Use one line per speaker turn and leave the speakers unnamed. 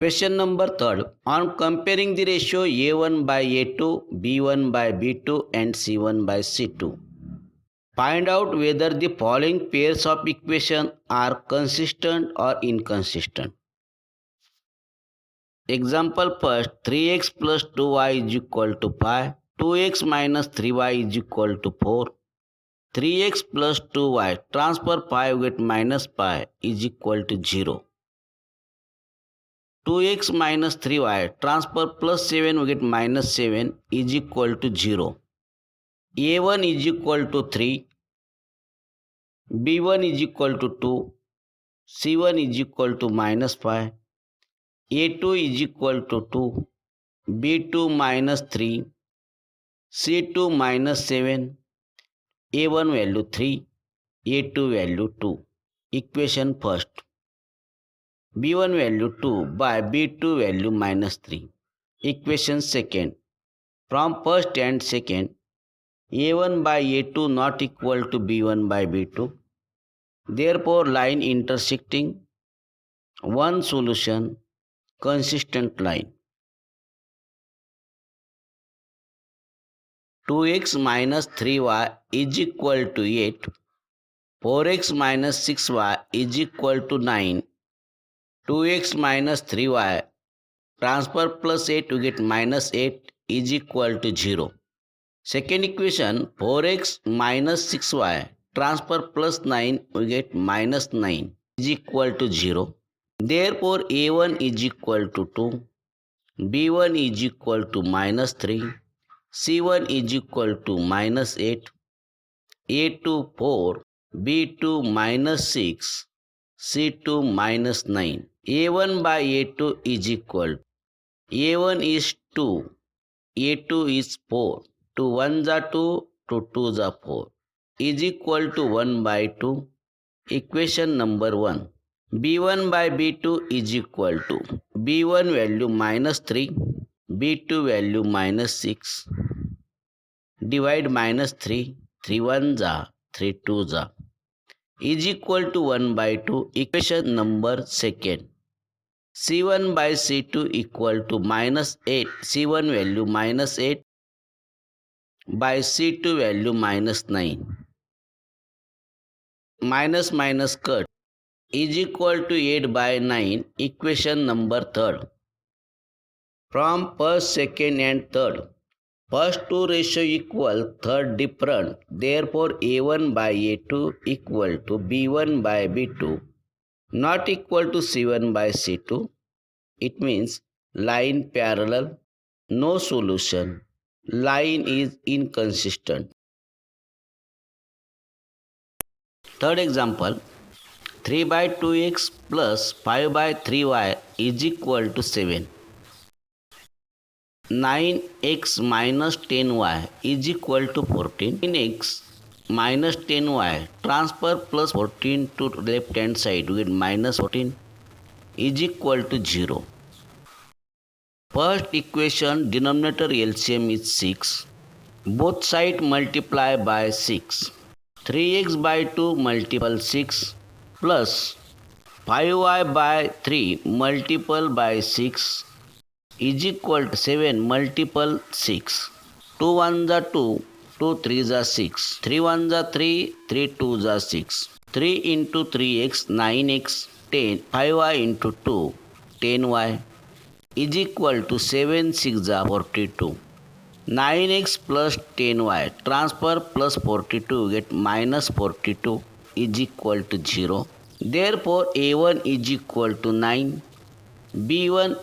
Question number third. On comparing the ratio A1 by A2, B1 by B2 and C1 by C2. Find out whether the following pairs of equations are consistent or inconsistent. Example first, 3x plus 2y is equal to 5, 2x minus 3y is equal to 4, 3x plus 2y transfer 5 get minus pi is equal to 0. 2x minus 3y transfer plus 7 we get minus 7 is equal to 0. A1 is equal to 3, B1 is equal to 2, C1 is equal to minus 5, A2 is equal to 2, B2 minus 3, C2 minus 7, A1 value 3, A2 value 2. Equation first. B1 value 2 by B2 value minus 3. Equation second. From first and second, A1 by A2 not equal to B1 by B2. Therefore, line intersecting. One solution, consistent line. 2x minus 3y is equal to 8. 4x minus 6y is equal to 9. 2x minus 3y transfer plus 8 to get minus 8 is equal to 0. Second equation, 4x minus 6y transfer plus 9 we get minus 9 is equal to 0. Therefore, A1 is equal to 2, B1 is equal to minus 3, C1 is equal to minus 8, A2 4, B2 minus 6, C2 minus 9. A1 by A2 is equal. A1 is 2, A2 is 4. 2 1s are 2, 2 2s are 4. Is equal to 1 by 2. Equation number 1. B1 by B2 is equal to B1 value minus 3, B2 value minus 6. Divide minus 3, 3 1s are, 3 2s are. Is equal to 1 by 2. Equation number second. C1 by C2 equal to minus 8. C1 value minus 8 by C2 value minus 9. Minus minus cut is equal to 8 by 9. Equation number third. From first, second and third. First two ratio equal, third different. Therefore, A1 by A2 equal to B1 by B2 not equal to C1 by C2. It means line parallel, no solution. Line is inconsistent. Third example, 3 by 2x plus 5 by 3y is equal to 7. 9x minus 10y is equal to 14. 9x minus 10y transfer plus 14 to left hand side with minus 14 is equal to 0. First equation denominator LCM is 6. Both sides multiply by 6. 3x by 2 multiple 6 plus 5y by 3 multiple by 6 is equal to 7 multiple 6. 2 1s are 2, 2 3s are 6. 3 1s are 3, 3 2s are 6. 3 into 3x 9x 10. 5y into 2 10y is equal to 7 6 are 42. 9x plus 10y transfer plus 42 get minus 42 is equal to 0. Therefore, A1 is equal to 9, B1